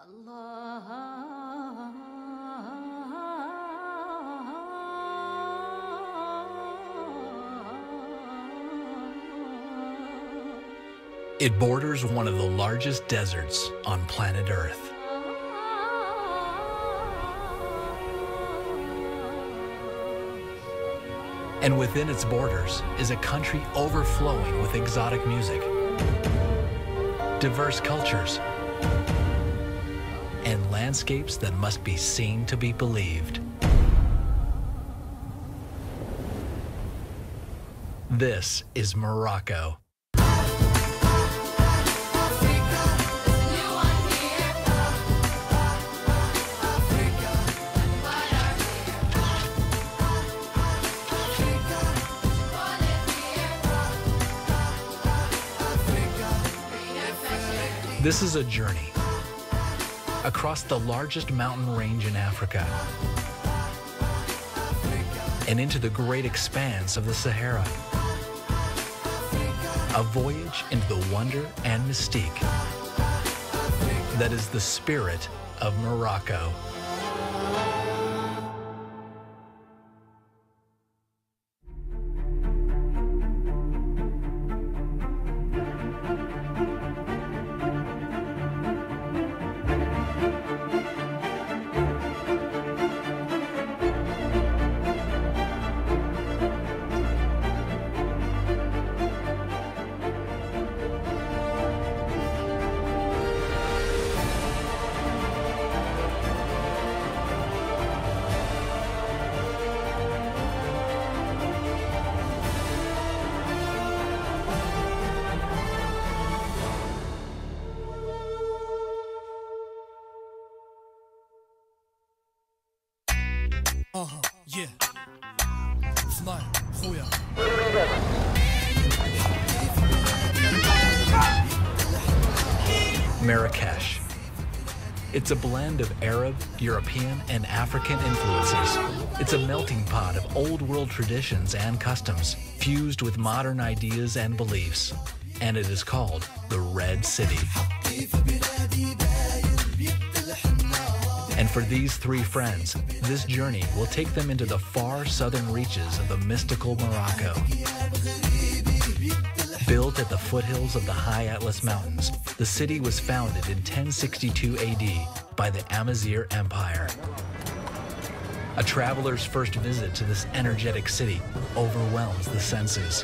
It borders one of the largest deserts on planet Earth. And within its borders is a country overflowing with exotic music, diverse cultures, and landscapes that must be seen to be believed. This is Morocco. This is a journey across the largest mountain range in Africa and into the great expanse of the Sahara. A voyage into the wonder and mystique that is the spirit of Morocco. Yeah. Smile, خويا. Marrakesh. It's a blend of Arab, European, and African influences. It's a melting pot of old world traditions and customs, fused with modern ideas and beliefs. And it is called the Red City. And for these three friends, this journey will take them into the far southern reaches of the mystical Morocco. Built at the foothills of the high Atlas Mountains, the city was founded in 1062 AD by the Amazigh Empire. A traveler's first visit to this energetic city overwhelms the senses.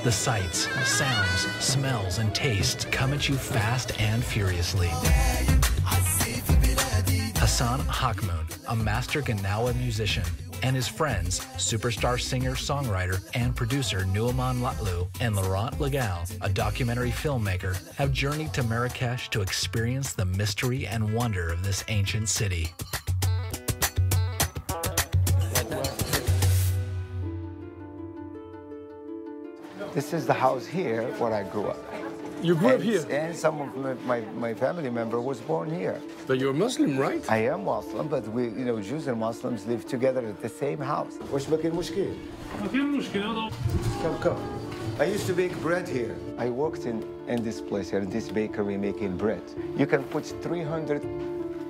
The sights, sounds, smells, and tastes come at you fast and furiously. Hassan Hakmoun, a master Gnawa musician, and his friends, superstar singer, songwriter, and producer Nouman Latlou and Laurent Legal, a documentary filmmaker, have journeyed to Marrakesh to experience the mystery and wonder of this ancient city. This is the house here where I grew up. You grew up here? And some of my family member was born here. But you're Muslim, right? I am Muslim, but we, Jews and Muslims live together at the same house. واش ما كاين مشكل؟ ما كاين مشكل هذا. Come. I used to bake bread here. I worked in this place here, in this bakery making bread. You can put 300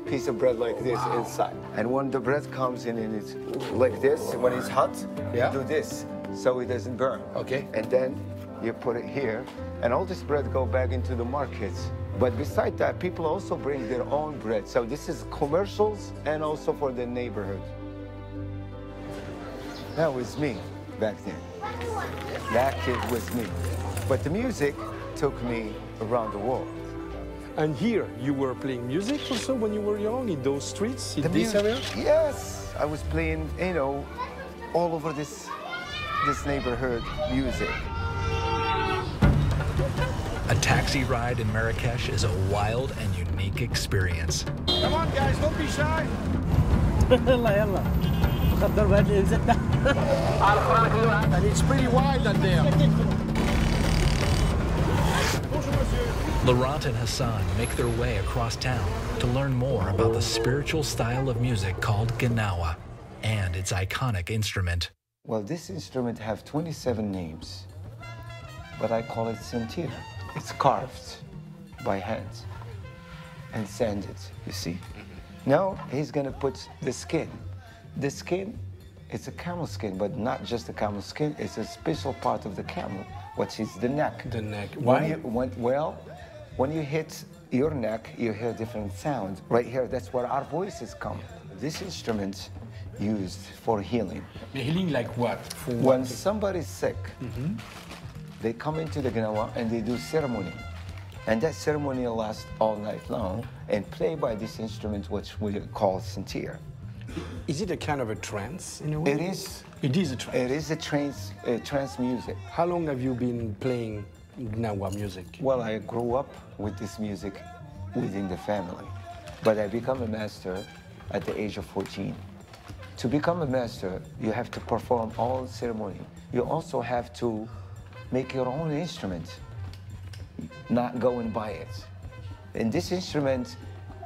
pieces of bread like this inside. And when the bread comes in and it's like this, when it's hot, you do this so it doesn't burn. Okay. And then you put it here, and all this bread go back into the markets. But beside that, people also bring their own bread. So this is commercials and also for the neighborhood. That was me back then. That kid was me. But the music took me around the world. And here, you were playing music also when you were young, in those streets, in this area? Yes, I was playing, all over this neighborhood music. A taxi ride in Marrakesh is a wild and unique experience. Come on, guys, don't be shy. And it's pretty wild out there. Laurent and Hassan make their way across town to learn more about the spiritual style of music called Gnawa and its iconic instrument. Well, this instrument have 27 names, but I call it sentir. It's carved. by hand and sand it, you see. Now he's gonna put the skin. The skin, it's a camel skin, but not just a camel skin, it's a special part of the camel, which is the neck. The neck. Why? When you hit your neck, you hear different sounds. Right here, that's where our voices come. This instrument used for healing. Healing like what? For when what? somebody's sick, they come into the Gnawa and they do ceremony. And that ceremony lasts all night long and play by this instrument, which we call sintir. Is it a kind of a trance in a way? It is. It is a trance. It is a trance music. How long have you been playing Gnawa music? Well, I grew up with this music within the family, but I become a master at the age of 14. To become a master, you have to perform all the ceremony. You also have to make your own instrument, not go and buy it. And this instrument,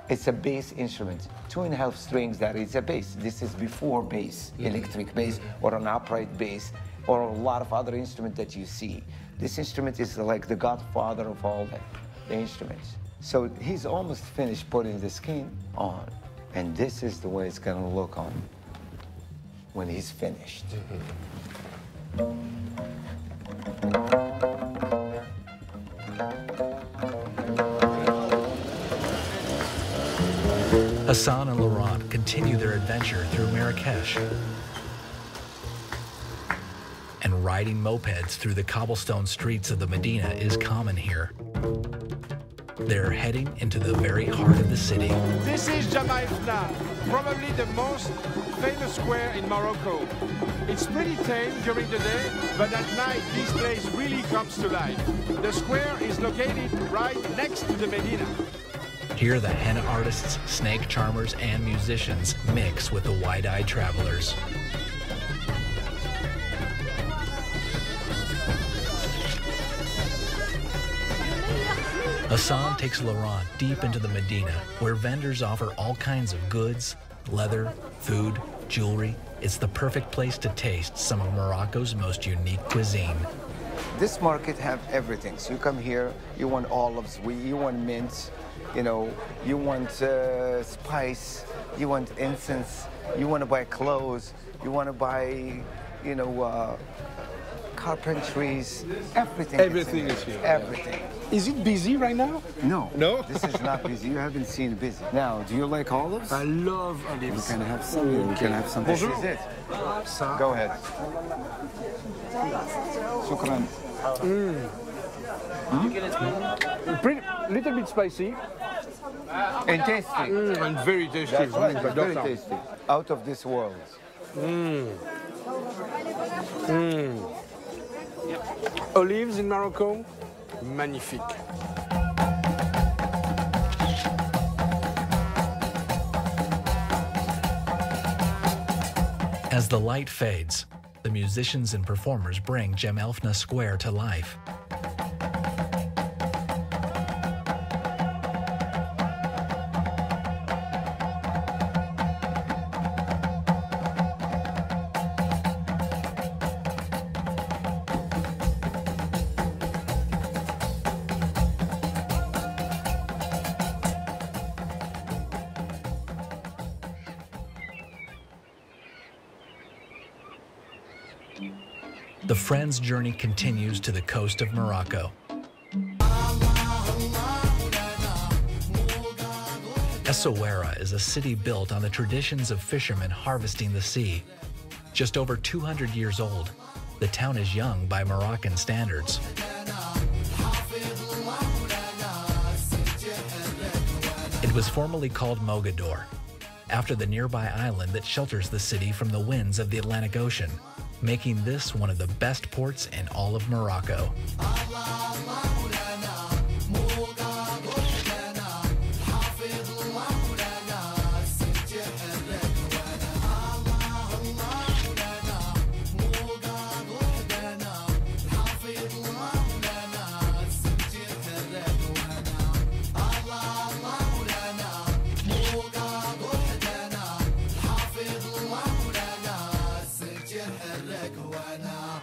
it's a bass instrument. 2.5 strings, that is a bass. This is before bass, electric bass, or an upright bass, or a lot of other instruments that you see. This instrument is like the godfather of all the instruments. So he's almost finished putting the skin on, and this is the way it's gonna look on when he's finished. Hassan and Laurent continue their adventure through Marrakesh. And riding mopeds through the cobblestone streets of the Medina is common here. They're heading into the very heart of the city. This is Jamaifna, probably the most famous square in Morocco. It's pretty tame during the day, but at night this place really comes to life. The square is located right next to the Medina. Here the henna artists, snake charmers, and musicians mix with the wide-eyed travelers. Hassan takes Laurent deep into the Medina, where vendors offer all kinds of goods, leather, food, jewelry. It's the perfect place to taste some of Morocco's most unique cuisine. This market have everything. So you come here, you want olives, you want mint, you know, you want spice, you want incense, you want to buy clothes, you want to buy, you know, carpentries, everything. Everything is here. Everything. Yeah. Is it busy right now? No. No? This is not busy. You haven't seen busy. Now, do you like olives? I love olives. We can have some. Okay. We can have some. Bonjour. This is it. Go ahead. Shukran. Pretty, little bit spicy. And tasty. And very tasty. That's right, but very tasty. Out of this world. Olives in Morocco, magnifique. As the light fades, the musicians and performers bring Jamaifna Square to life. The friends' journey continues to the coast of Morocco. Essaouira is a city built on the traditions of fishermen harvesting the sea. Just over 200 years old, the town is young by Moroccan standards. It was formerly called Mogador, after the nearby island that shelters the city from the winds of the Atlantic Ocean, making this one of the best ports in all of Morocco.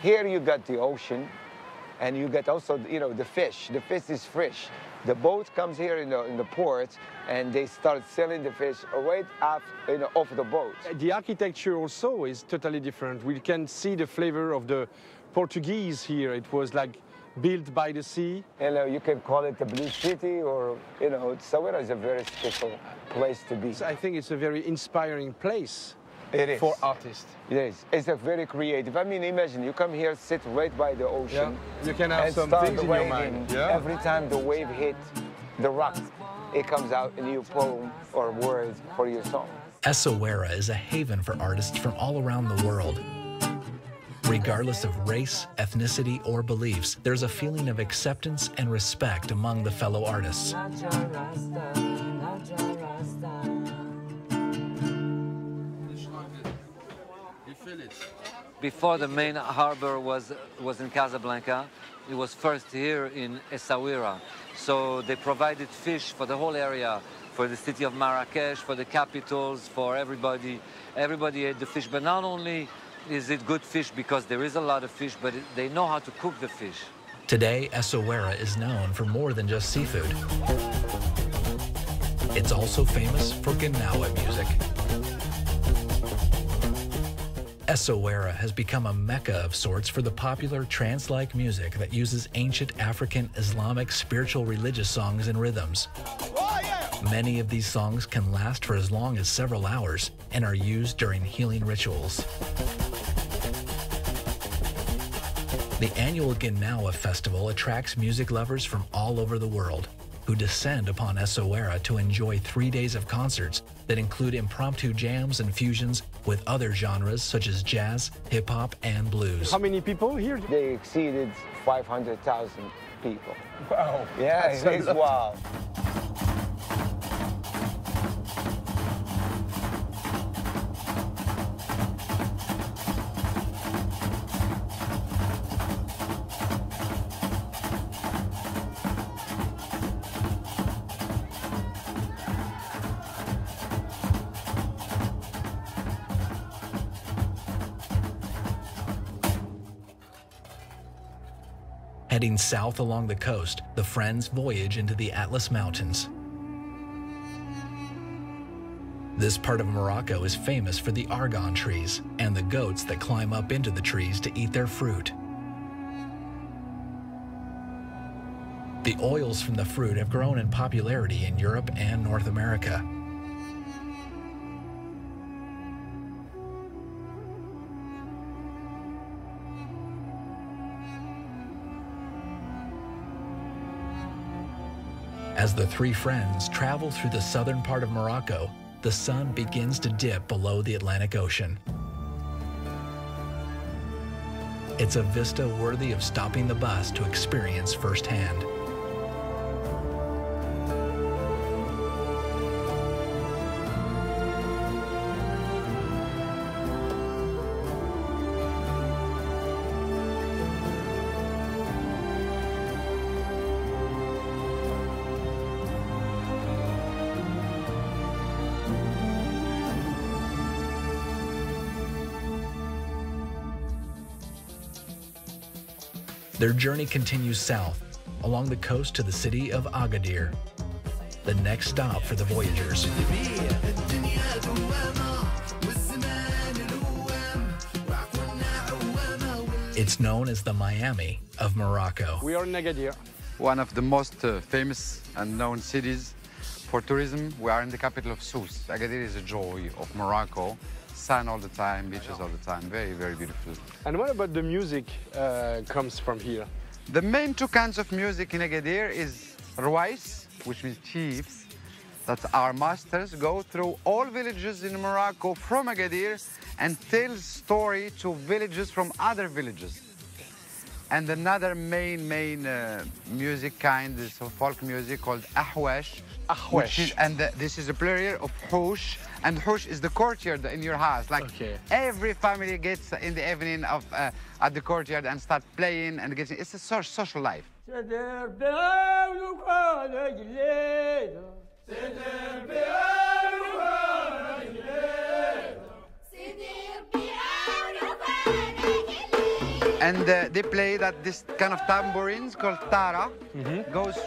Here you got the ocean, And you get also, you know, the fish. The fish is fresh. The boat comes here in the port, and they start selling the fish right off the boat. The architecture also is totally different. We can see the flavor of the Portuguese here. It was like built by the sea. You know, you can call it the Blue City, or, you know, Sahara is a very special place to be. So I think it's a very inspiring place. It is. For artists. It is. It's a very creative. I mean, imagine you come here, sit right by the ocean. Yeah. You can have some things in your mind. Yeah. Every time the wave hits the rock, it comes out a new poem or word for your song. Essaouira is a haven for artists from all around the world. Regardless of race, ethnicity, or beliefs, there's a feeling of acceptance and respect among the fellow artists. Before the main harbor was in Casablanca, it was first here in Essaouira. So they provided fish for the whole area, for the city of Marrakesh, for the capitals, for everybody. Everybody ate the fish, but not only is it good fish because there is a lot of fish, but they know how to cook the fish. Today, Essaouira is known for more than just seafood. It's also famous for Gnawa music. Essaouira has become a mecca of sorts for the popular trance-like music that uses ancient African, Islamic, spiritual, religious songs and rhythms. Many of these songs can last for as long as several hours and are used during healing rituals. The annual Gnawa Festival attracts music lovers from all over the world who descend upon Essaouira to enjoy 3 days of concerts that include impromptu jams and fusions with other genres such as jazz, hip-hop, and blues. How many people here? They exceeded 500,000 people. Wow. Yeah, it is wow. Heading south along the coast, the friends voyage into the Atlas Mountains. This part of Morocco is famous for the argan trees and the goats that climb up into the trees to eat their fruit. The oils from the fruit have grown in popularity in Europe and North America. As the three friends travel through the southern part of Morocco, the sun begins to dip below the Atlantic Ocean. It's a vista worthy of stopping the bus to experience firsthand. Their journey continues south, along the coast to the city of Agadir, the next stop for the voyagers. It's known as the Miami of Morocco. We are in Agadir. One of the most famous and known cities for tourism. We are in the capital of Sousse. Agadir is a joy of Morocco. Sun all the time, beaches all the time. Very, very beautiful. And what about the music comes from here? The main two kinds of music in Agadir is rouais, which means chiefs, that our masters go through all villages in Morocco from Agadir and tell story to villages from other villages. And another main music kind is folk music called ahwash. Ahwash. This is a plural of housh, and housh is the courtyard in your house. Like every family gets in the evening at the courtyard and start playing and getting. It's a social life. And they play that this kind of tambourines called tara goes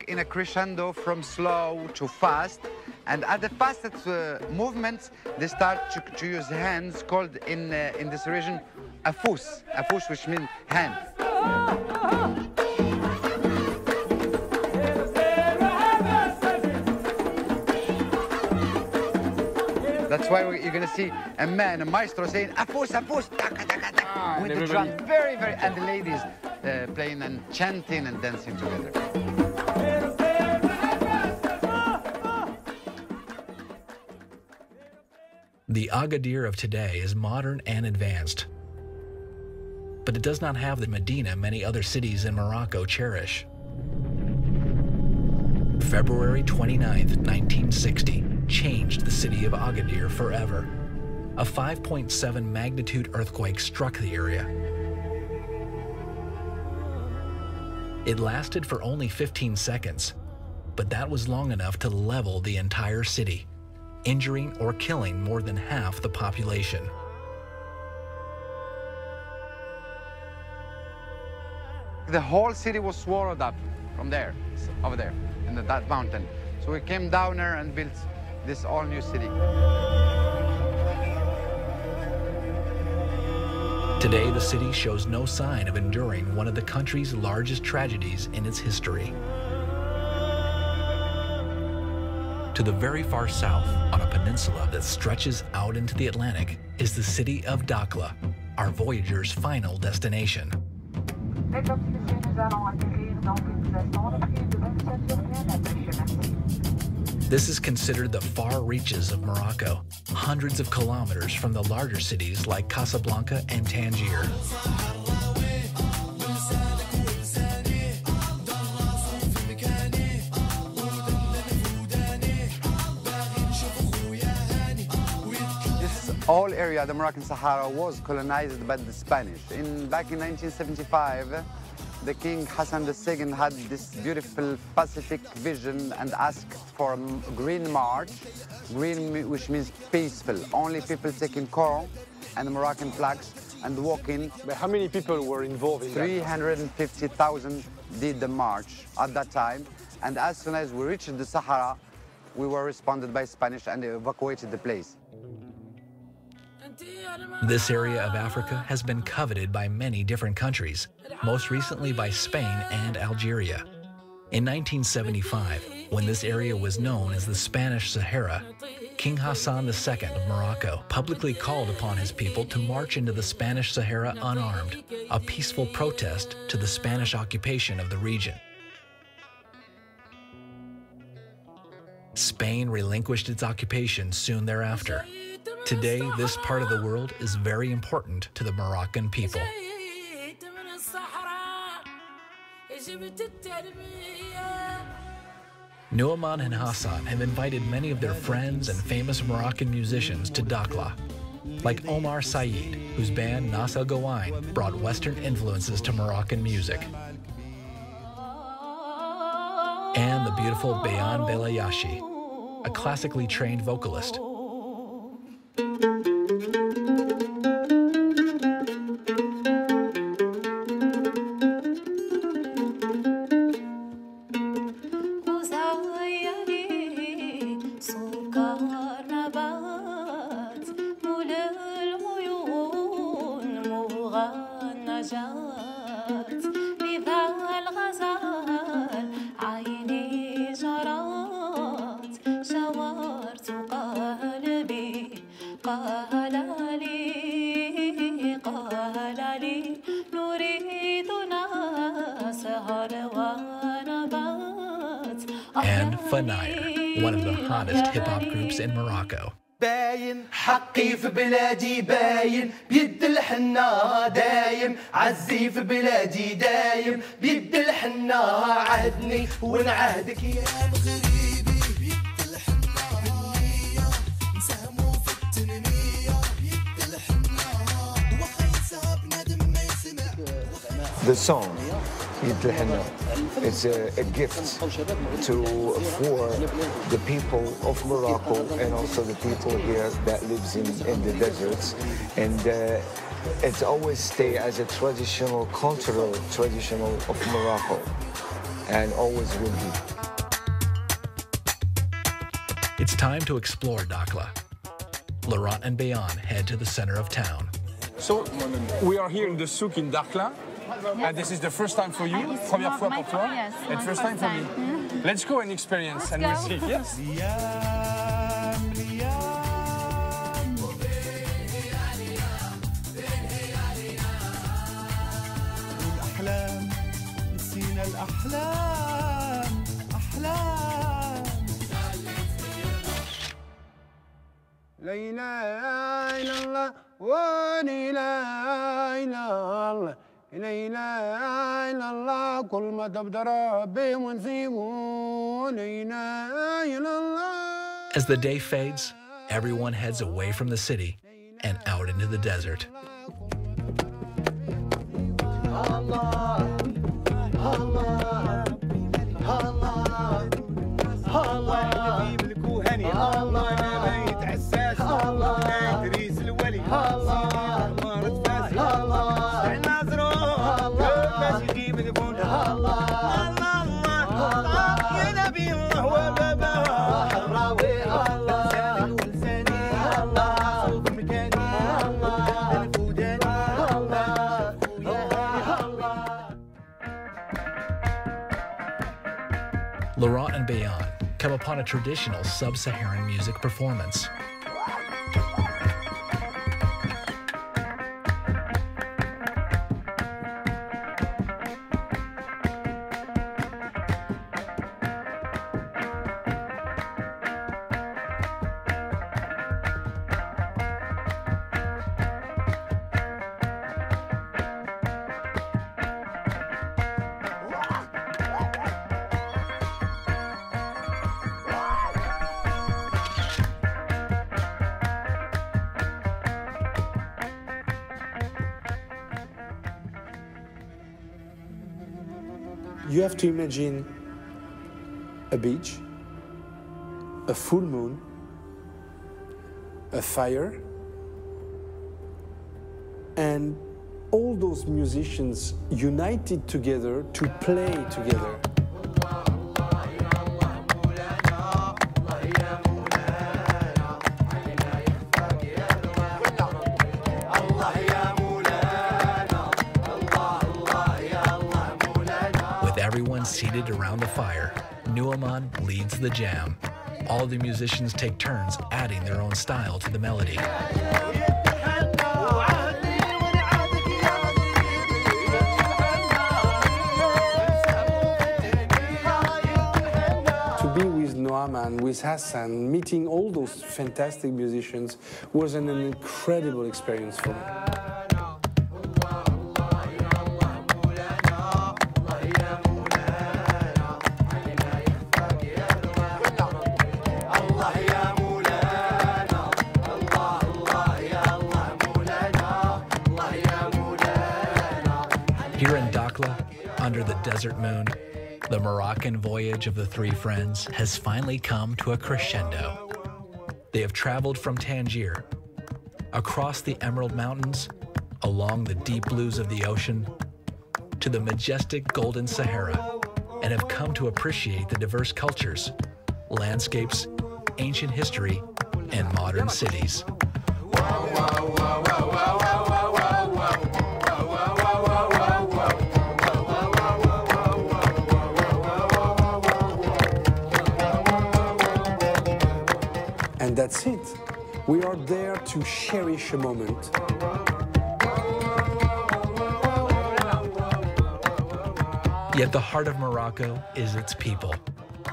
in a crescendo from slow to fast. And at the fastest movements, they start to use hands called in this region afous, which means hand. That's why you're going to see a man, a maestro, saying afous, afous, taka, taka, taka, with the drum, very, very, and the ladies playing and chanting and dancing together. The Agadir of today is modern and advanced, but it does not have the Medina many other cities in Morocco cherish. February 29th, 1960, changed the city of Agadir forever. A 5.7 magnitude earthquake struck the area. It lasted for only 15 seconds, but that was long enough to level the entire city, injuring or killing more than half the population. The whole city was swallowed up from there, over there, in that mountain. So we came down there and built this all-new city. Today, the city shows no sign of enduring one of the country's largest tragedies in its history. To the very far south, on a peninsula that stretches out into the Atlantic, is the city of Dakhla, our voyager's final destination. This is considered the far reaches of Morocco, hundreds of kilometers from the larger cities like Casablanca and Tangier. All area, the Moroccan Sahara, was colonized by the Spanish. Back in 1975, the King Hassan II had this beautiful Pacific vision and asked for a green march, green which means peaceful. Only people taking corn and Moroccan flags and walking. But how many people were involved in that? 350,000 did the march at that time. And as soon as we reached the Sahara, we were responded by Spanish and evacuated the place. This area of Africa has been coveted by many different countries, most recently by Spain and Algeria. In 1975, when this area was known as the Spanish Sahara, King Hassan II of Morocco publicly called upon his people to march into the Spanish Sahara unarmed, a peaceful protest to the Spanish occupation of the region. Spain relinquished its occupation soon thereafter. Today, this part of the world is very important to the Moroccan people. Nouman and Hassan have invited many of their friends and famous Moroccan musicians to Dakhla, like Omar Said, whose band Nas El Gouain brought Western influences to Moroccan music, and the beautiful Bayan Belayashi, a classically trained vocalist. And Fanair, one of the hottest hip-hop groups in Morocco. باين حقي في بلادي باين بيد الحنا دايم عزي في بلادي دايم بيد الحنا عهدني ونعهدك يا مغربي بيد الحنا هنية نساهموا في التنمية بيد الحنا وخا يساب ندم ما يسمع. The song, بيد الحنا. It's a gift for the people of Morocco and also the people here that lives in the deserts. And it's always stay as a traditional, cultural, traditional of Morocco, and always will be. It's time to explore Dakhla. Laurent and Bayaan head to the center of town. So we are here in the souk in Dakhla, and this is the first time for you. Première fois pour toi. Yes, and first time for me. Let's go and experience, and we'll see. Yes. لا إله إلا الله ولا إله إلا الله لا إله إلا الله كل ما تبدأ ربي ونسيبه لا إله إلا الله. As the day fades, everyone heads away from the city and out into the desert. Allah, Allah, Allah, Allah. Laurent and Bayaan come upon a traditional sub-Saharan music performance. You have to imagine a beach, a full moon, a fire, and all those musicians united together to play together. Seated around the fire, Nu'man leads the jam. All the musicians take turns adding their own style to the melody. To be with Nu'man, with Hassan, meeting all those fantastic musicians was an incredible experience for me. Here in Dakhla, under the desert moon, the Moroccan voyage of the three friends has finally come to a crescendo. They have traveled from Tangier, across the Emerald Mountains, along the deep blues of the ocean, to the majestic golden Sahara, and have come to appreciate the diverse cultures, landscapes, ancient history, and modern cities. And that's it. We are there to cherish a moment. Yet the heart of Morocco is its people,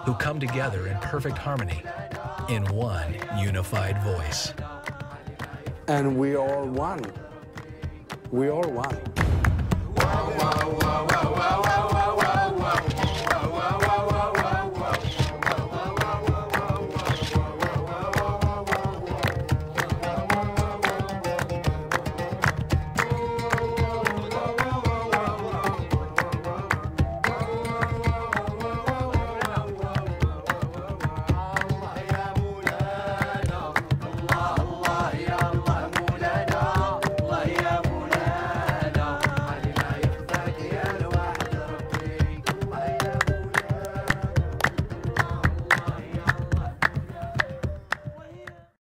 who come together in perfect harmony, in one unified voice. And we are one. We are one.